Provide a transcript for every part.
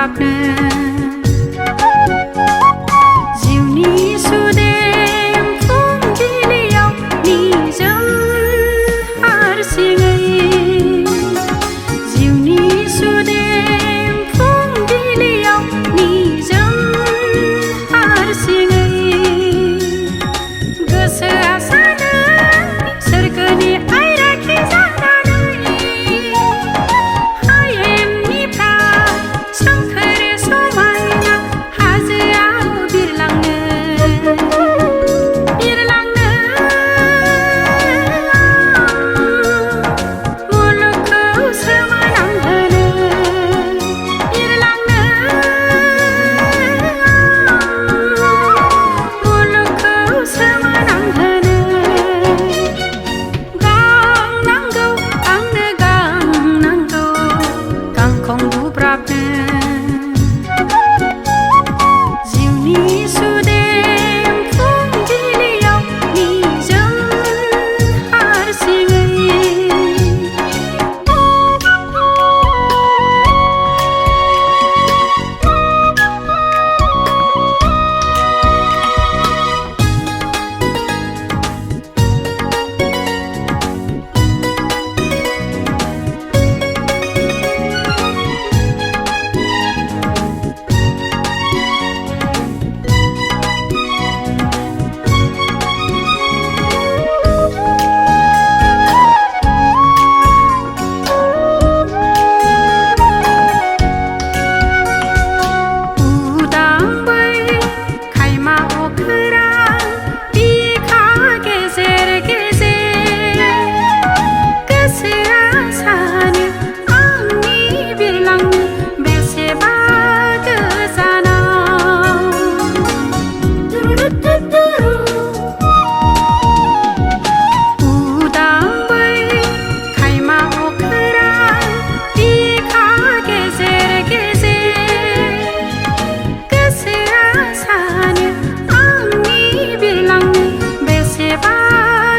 गोब्राबनो जिउनि सुदेम फुंबिलियाव निजोम हारसिङै जिउनि सुदेम फुंबिलियाव निजोम हारसिङै गोसोआ सानो सोरगोनि आइराखि जानानै हायेननिफ्राय सोमखोर समायना हाजोआव बिरलांनो मुलुगखौ सोमोनांहोनो मुलुगखौ सोमोनांहोनो गांनांगौ आंनो गांनांगौ गांखं गोब्राबनो जिउनि सुदेम फुंबिलियाव निजोम हारसिङै उदां बै खायमा अखोरां बिखा गेजेर गेजेर गोसोआ सानो आंनि बिरलांनो बेसेबा गोजानाव उदां बै खायमा अखोरां बिखा गेजेर गेजेर गोसोआ सानो आंनि बिरलांनो बेसेबा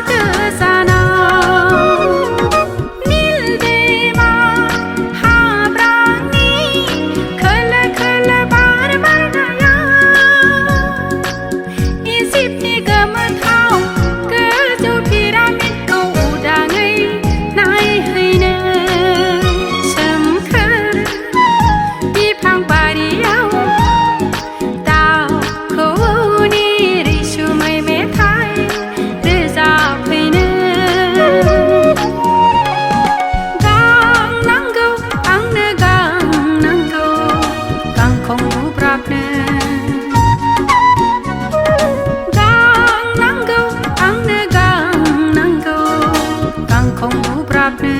गोजानाव नील दैमा हाब्रांनि खोलो खोलो बार बारनायाव इजिप्टनि गोमोथाव गोजौ पिरामिडखौ उदाङै नायहैनो सोमखोर बिफां बारियाव दाउ खौवौनि रैसुमै मेथाइ रोजाबहैनो गांनांगौ आंनो गांनांगौ गांखं गोब्राबनो गांनांगौ आंनो गांनांगौ गांखं गोब्राबनो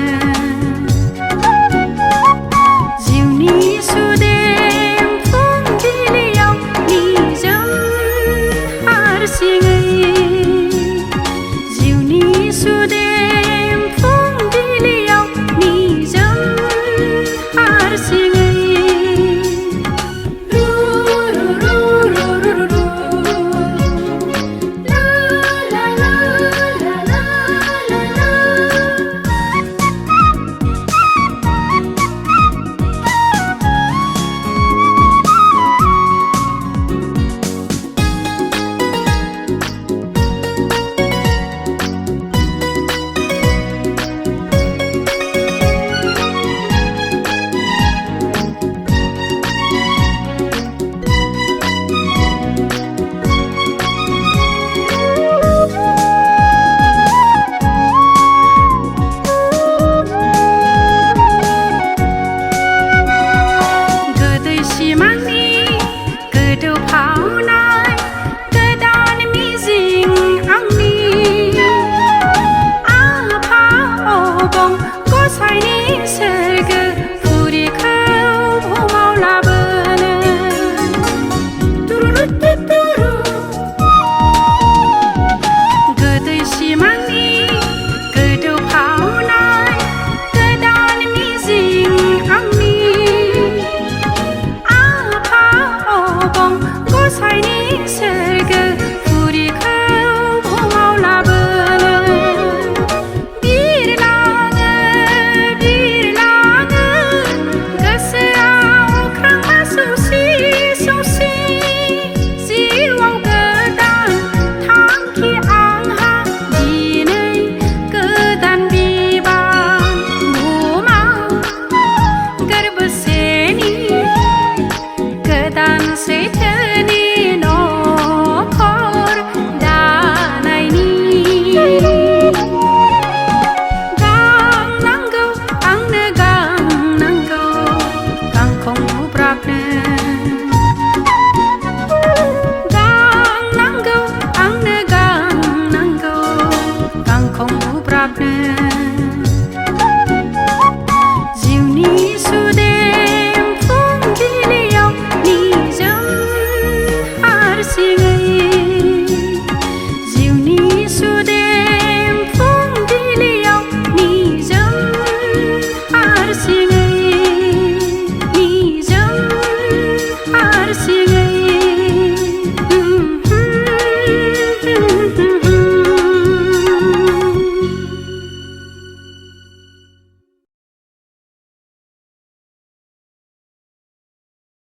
जिउनि सुदेम फुंबिलियाव निजोम हारसिङै जिउनि सुदेम फुंबिलियाव निजोम हारसिङै नो